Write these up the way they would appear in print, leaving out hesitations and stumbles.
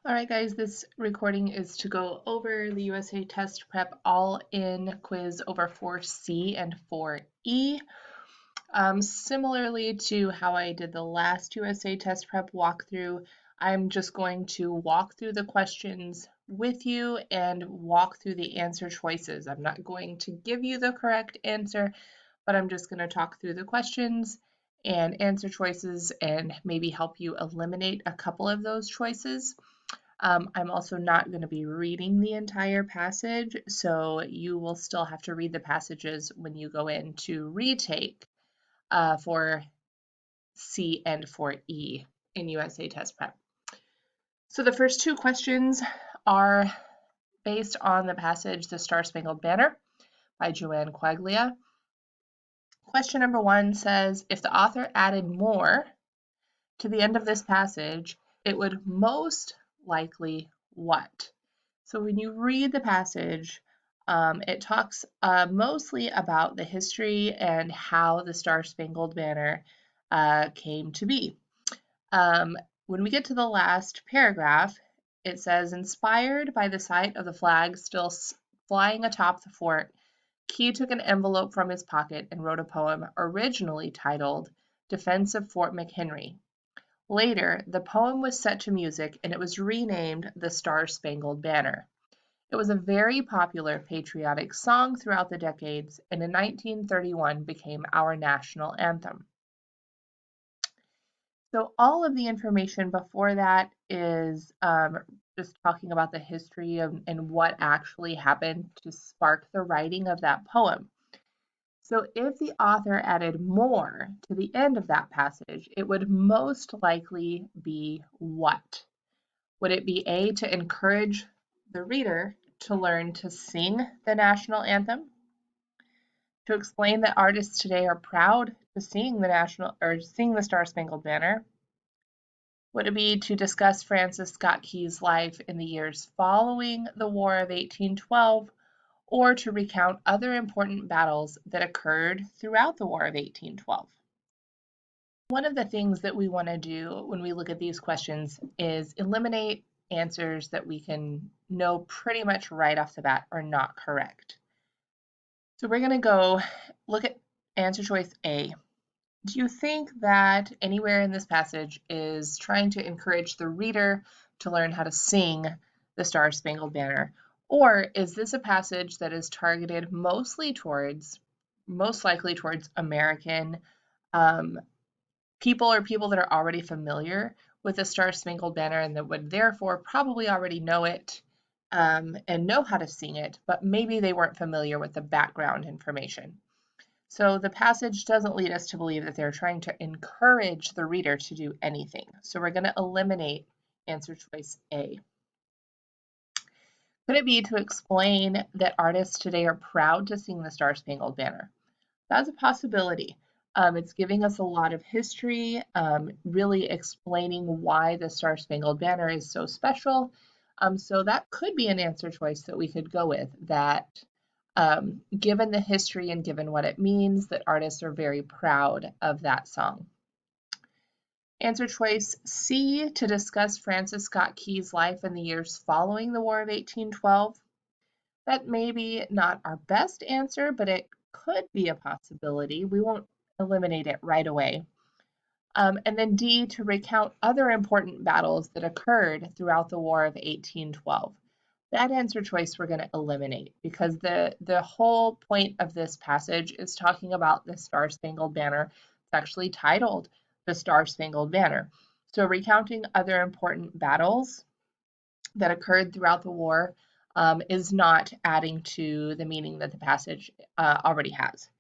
All right, guys, this recording is to go over the USA Test Prep all-in quiz over 4C and 4E. Similarly to how I did the last USA Test Prep walkthrough, I'm just going to walk through the questions with you and walk through the answer choices. I'm not going to give you the correct answer, but I'm just going to talk through the questions and answer choices and maybe help you eliminate a couple of those choices. I'm also not going to be reading the entire passage, so you will still have to read the passages when you go in to retake for C and for E in USA Test Prep. So the first two questions are based on the passage The Star-Spangled Banner by Joanne Quaglia. Question number 1 says, if the author added more to the end of this passage, it would most likely what? So when you read the passage, it talks mostly about the history and how the Star-Spangled Banner came to be. When we get to the last paragraph, it says, inspired by the sight of the flag still flying atop the fort, Key took an envelope from his pocket and wrote a poem originally titled Defense of Fort McHenry. Later, the poem was set to music and it was renamed The Star-Spangled Banner. It was a very popular patriotic song throughout the decades and in 1931 became our national anthem. So all of the information before that is just talking about the history and what actually happened to spark the writing of that poem. So if the author added more to the end of that passage, it would most likely be what? Would it be A, to encourage the reader to learn to sing the national anthem? To explain that artists today are proud to sing the Star-Spangled Banner? Would it be to discuss Francis Scott Key's life in the years following the War of 1812? Or to recount other important battles that occurred throughout the War of 1812. One of the things that we want to do when we look at these questions is eliminate answers that we can know pretty much right off the bat are not correct. So we're going to go look at answer choice A. Do you think that anywhere in this passage is trying to encourage the reader to learn how to sing the Star-Spangled Banner? Or is this a passage that is targeted most likely towards American people or people that are already familiar with the Star-Spangled Banner and that would therefore probably already know it and know how to sing it, but maybe they weren't familiar with the background information? So the passage doesn't lead us to believe that they're trying to encourage the reader to do anything. So we're going to eliminate answer choice A. Could it be to explain that artists today are proud to sing the Star-Spangled Banner? That's a possibility. It's giving us a lot of history, really explaining why the Star-Spangled Banner is so special. So that could be an answer choice that we could go with, that given the history and given what it means, that artists are very proud of that song. Answer choice C, to discuss Francis Scott Key's life in the years following the War of 1812. That may be not our best answer, but it could be a possibility. We won't eliminate it right away. And then D, to recount other important battles that occurred throughout the War of 1812. That answer choice we're going to eliminate because the whole point of this passage is talking about the Star-Spangled Banner. It's actually titled The Star-Spangled Banner. So recounting other important battles that occurred throughout the war is not adding to the meaning that the passage already has.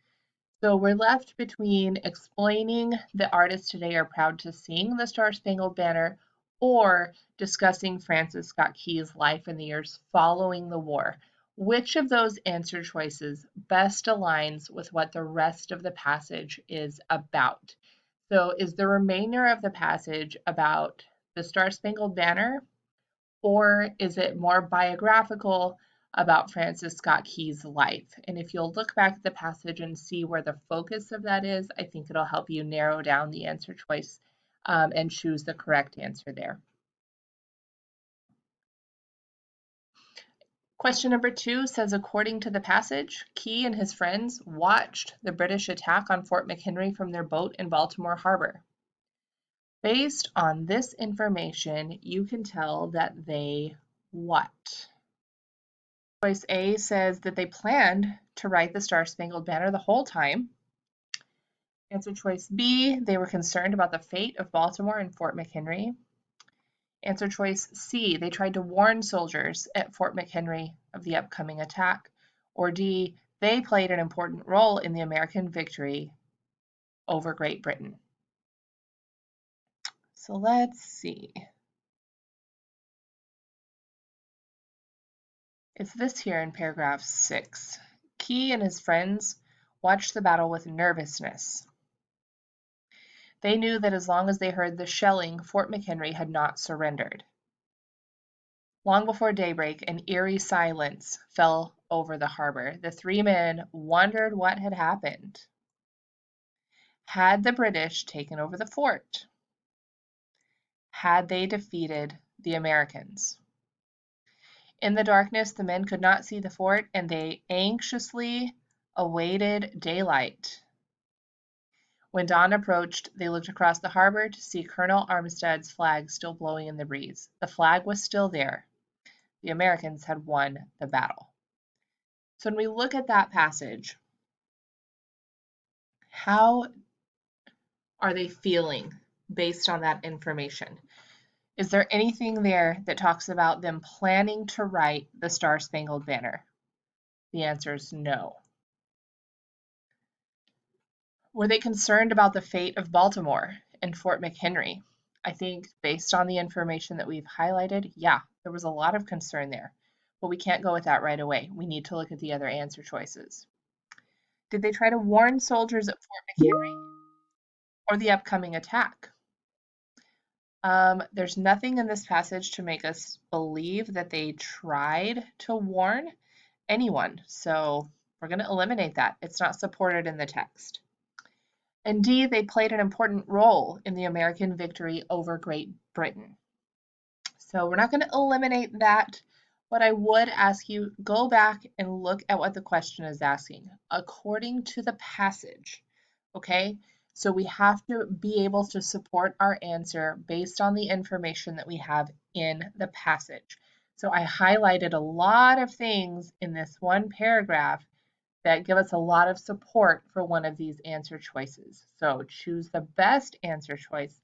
So we're left between explaining that artists today are proud to sing the Star-Spangled Banner or discussing Francis Scott Key's life in the years following the war. Which of those answer choices best aligns with what the rest of the passage is about? So is the remainder of the passage about the Star-Spangled Banner, or is it more biographical about Francis Scott Key's life? And if you'll look back at the passage and see where the focus of that is, I think it'll help you narrow down the answer choice and choose the correct answer there. Question number 2 says, according to the passage, Key and his friends watched the British attack on Fort McHenry from their boat in Baltimore Harbor. Based on this information, you can tell that they what? Choice A says that they planned to write the Star-Spangled Banner the whole time. Answer choice B, they were concerned about the fate of Baltimore and Fort McHenry. Answer choice C, they tried to warn soldiers at Fort McHenry of the upcoming attack. Or D, they played an important role in the American victory over Great Britain. So let's see. It's this here in paragraph 6. Key and his friends watched the battle with nervousness. They knew that as long as they heard the shelling, Fort McHenry had not surrendered. Long before daybreak, an eerie silence fell over the harbor. The three men wondered what had happened. Had the British taken over the fort? Had they defeated the Americans? In the darkness, the men could not see the fort, and they anxiously awaited daylight. When dawn approached, they looked across the harbor to see Colonel Armistead's flag still blowing in the breeze. The flag was still there. The Americans had won the battle. So when we look at that passage, how are they feeling based on that information? Is there anything there that talks about them planning to write the Star-Spangled Banner? The answer is no. Were they concerned about the fate of Baltimore and Fort McHenry? I think based on the information that we've highlighted, yeah, there was a lot of concern there, but we can't go with that right away. We need to look at the other answer choices. Did they try to warn soldiers at Fort McHenry or the upcoming attack? There's nothing in this passage to make us believe that they tried to warn anyone, so we're going to eliminate that. It's not supported in the text. Indeed, they played an important role in the American victory over Great Britain. So we're not going to eliminate that, but I would ask you, go back and look at what the question is asking, according to the passage, okay? So we have to be able to support our answer based on the information that we have in the passage. So I highlighted a lot of things in this one paragraph that give us a lot of support for one of these answer choices. So choose the best answer choice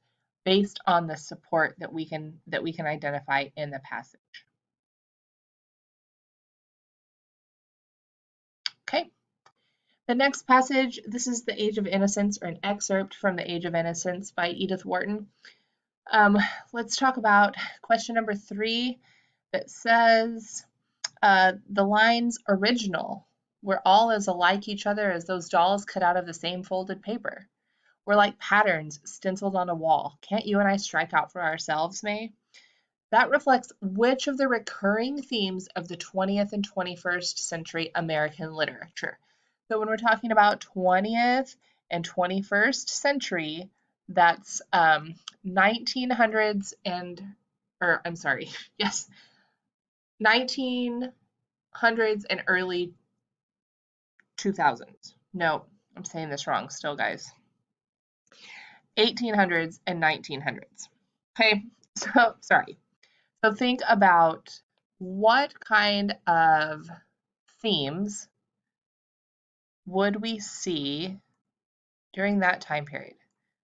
based on the support that we can identify in the passage. Okay. The next passage, this is The Age of Innocence, or an excerpt from The Age of Innocence by Edith Wharton. Let's talk about question number 3 that says, the lines original, we're all as alike each other as those dolls cut out of the same folded paper. We're like patterns stenciled on a wall. Can't you and I strike out for ourselves, May? That reflects which of the recurring themes of the 20th and 21st century American literature. So when we're talking about 20th and 21st century, that's 1900s yes, 1900s and early 2000s. No, I'm saying this wrong still, guys. 1800s and 1900s. Okay, so sorry. So think about what kind of themes would we see during that time period?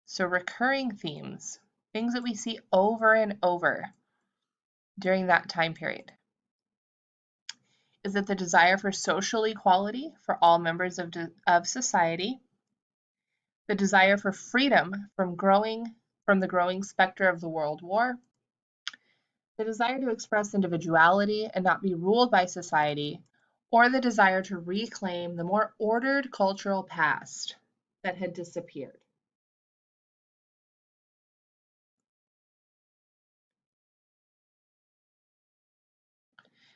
So recurring themes, things that we see over and over during that time period. Is it the desire for social equality for all members of society? The desire for freedom from the growing specter of the World War? The desire to express individuality and not be ruled by society, or the desire to reclaim the more ordered cultural past that had disappeared?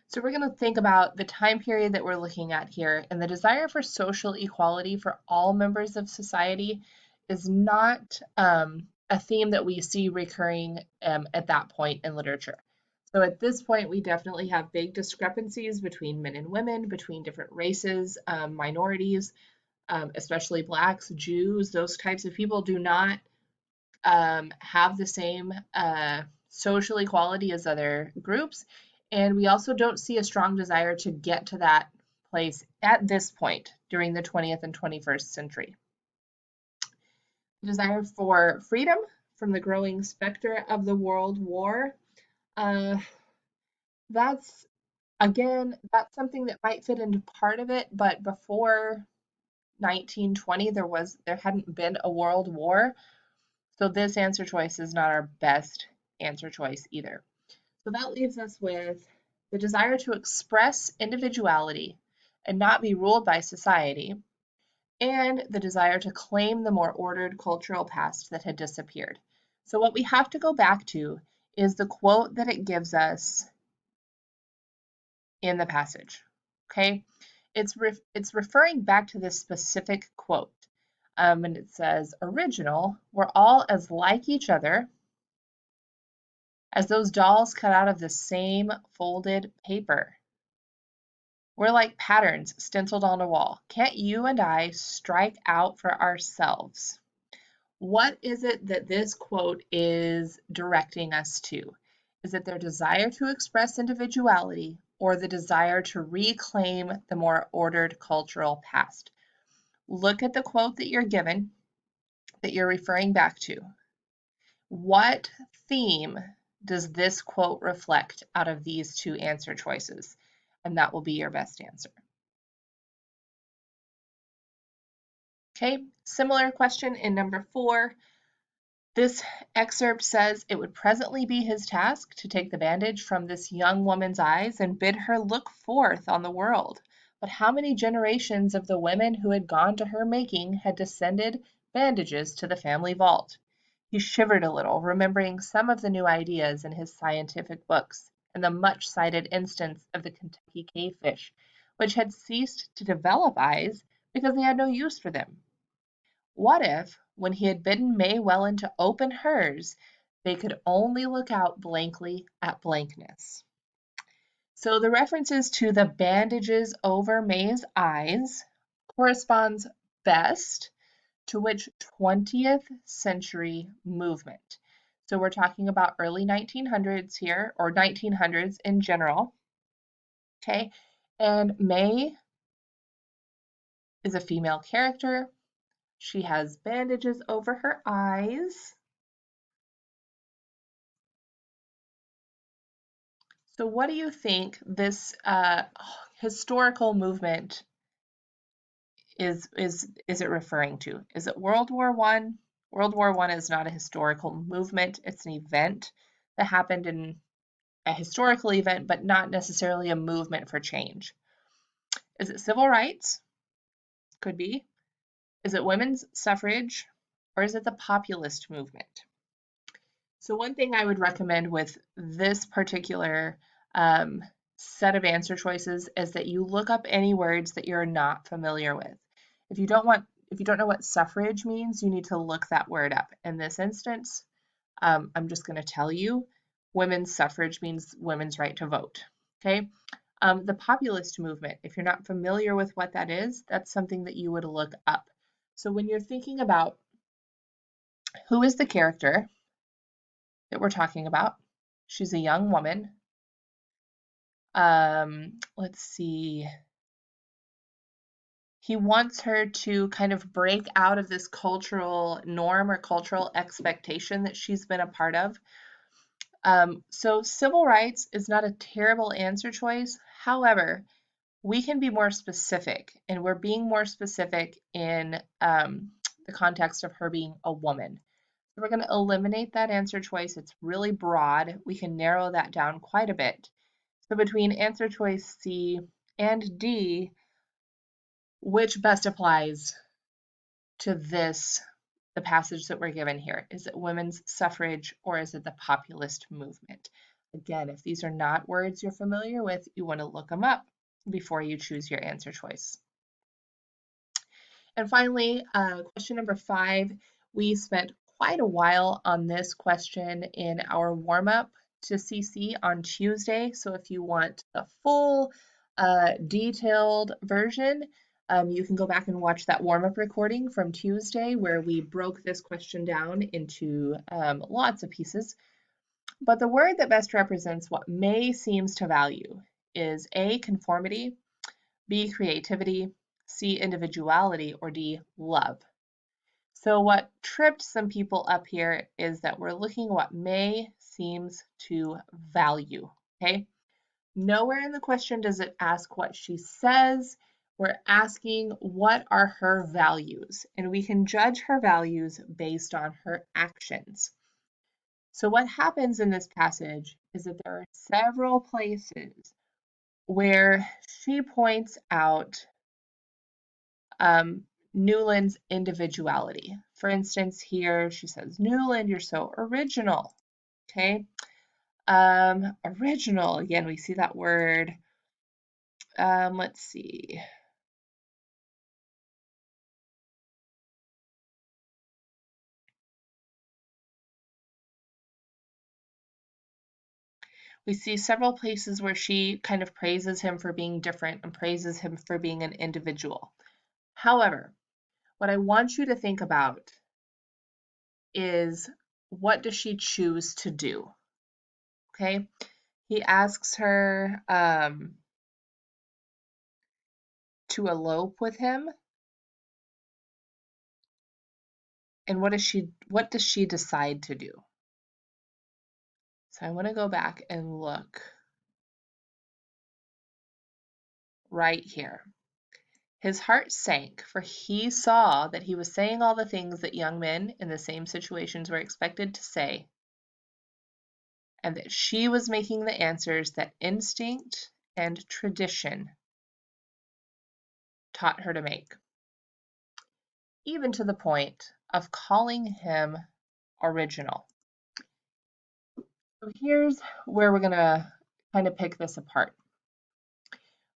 So we're going to think about the time period that we're looking at here, and the desire for social equality for all members of society is not a theme that we see recurring at that point in literature. So at this point, we definitely have big discrepancies between men and women, between different races, minorities, especially Blacks, Jews, those types of people do not have the same social equality as other groups. And we also don't see a strong desire to get to that place at this point during the 20th and 21st century. Desire for freedom from the growing specter of the World War. Uh, that's Again, that's something that might fit into part of it, but before 1920 there hadn't been a world war. So this answer choice is not our best answer choice either. So that leaves us with the desire to express individuality and not be ruled by society, and the desire to claim the more ordered cultural past that had disappeared. So what we have to go back to is the quote that it gives us in the passage. Okay, it's referring back to this specific quote. And it says, original, we're all as like each other as those dolls cut out of the same folded paper. We're like patterns stenciled on a wall. Can't you and I strike out for ourselves? What is it that this quote is directing us to? Is it their desire to express individuality or the desire to reclaim the more ordered cultural past? Look at the quote that you're given, that you're referring back to. What theme does this quote reflect out of these two answer choices? And that will be your best answer. Okay, similar question in number 4. This excerpt says it would presently be his task to take the bandage from this young woman's eyes and bid her look forth on the world. But how many generations of the women who had gone to her making had descended bandages to the family vault? He shivered a little, remembering some of the new ideas in his scientific books, and the much-cited instance of the Kentucky cavefish, which had ceased to develop eyes because they had no use for them. What if, when he had bidden May Welland to open hers, they could only look out blankly at blankness? So the references to the bandages over May's eyes corresponds best to which 20th century movement. So we're talking about early 1900s here, or 1900s in general. Okay, and May is a female character. She has bandages over her eyes. So what do you think this historical movement is it referring to? Is it World War One? World War One is not a historical movement. It's an event that happened in a historical event, but not necessarily a movement for change. Is it civil rights? Could be. Is it women's suffrage? Or is it the populist movement? So one thing I would recommend with this particular um, set of answer choices is that you look up any words that you're not familiar with. If you don't know what suffrage means, you need to look that word up. In this instance, I'm just going to tell you, women's suffrage means women's right to vote. Okay. The populist movement, if you're not familiar with what that is, that's something that you would look up. So when you're thinking about who is the character that we're talking about, she's a young woman. Let's see. He wants her to kind of break out of this cultural norm or cultural expectation that she's been a part of. So civil rights is not a terrible answer choice. However, we can be more specific, and we're being more specific in the context of her being a woman. So we're going to eliminate that answer choice. It's really broad. We can narrow that down quite a bit. So between answer choice C and D, which best applies to the passage that we're given here? Is it women's suffrage or is it the populist movement? Again, if these are not words you're familiar with, you want to look them up before you choose your answer choice. And finally, question number 5, we spent quite a while on this question in our warm-up to CC on Tuesday. So if you want the full detailed version, you can go back and watch that warm-up recording from Tuesday where we broke this question down into lots of pieces. But the word that best represents what May seems to value is A, conformity, B, creativity, C, individuality, or D, love. So what tripped some people up here is that we're looking at what May seems to value, okay? Nowhere in the question does it ask what she says. We're asking what are her values, and we can judge her values based on her actions. So what happens in this passage is that there are several places where she points out Newland's individuality. For instance, here she says, Newland, you're so original. Okay. Original, again, we see that word. Let's see. We see several places where she kind of praises him for being different and praises him for being an individual. However, what I want you to think about is what does she choose to do? Okay. He asks her to elope with him. And what does she decide to do? So I want to go back and look right here. His heart sank, for he saw that he was saying all the things that young men in the same situations were expected to say, and that she was making the answers that instinct and tradition taught her to make, even to the point of calling him original. So here's where we're going to kind of pick this apart.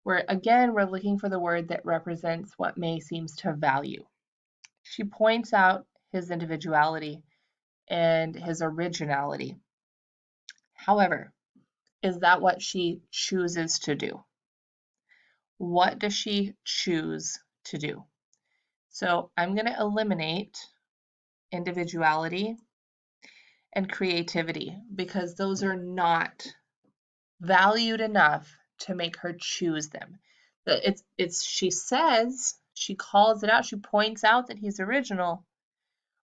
Where again, we're looking for the word that represents what May seems to value. She points out his individuality and his originality. However, is that what she chooses to do? What does she choose to do? So I'm going to eliminate individuality and creativity because those are not valued enough to make her choose them. She says, she calls it out, she points out that he's original,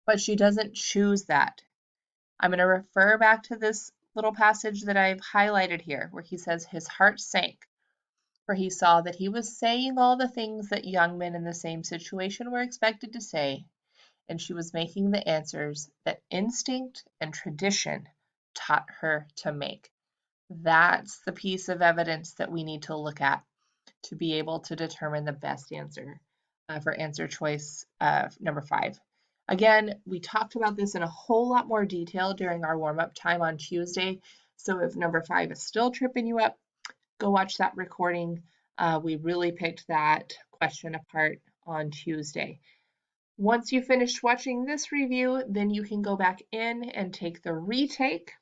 but she doesn't choose that. I'm going to refer back to this little passage that I've highlighted here where he says his heart sank, for he saw that he was saying all the things that young men in the same situation were expected to say, and she was making the answers that instinct and tradition taught her to make. That's the piece of evidence that we need to look at to be able to determine the best answer for answer choice number 5. Again, we talked about this in a whole lot more detail during our warm-up time on Tuesday. So if number 5 is still tripping you up, go watch that recording. We really picked that question apart on Tuesday. Once you finish watching this review, then you can go back in and take the retake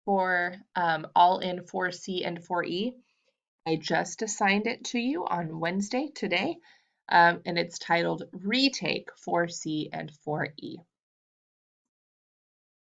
for all in 4C and 4E. I just assigned it to you on Wednesday today, and it's titled Retake 4C and 4E.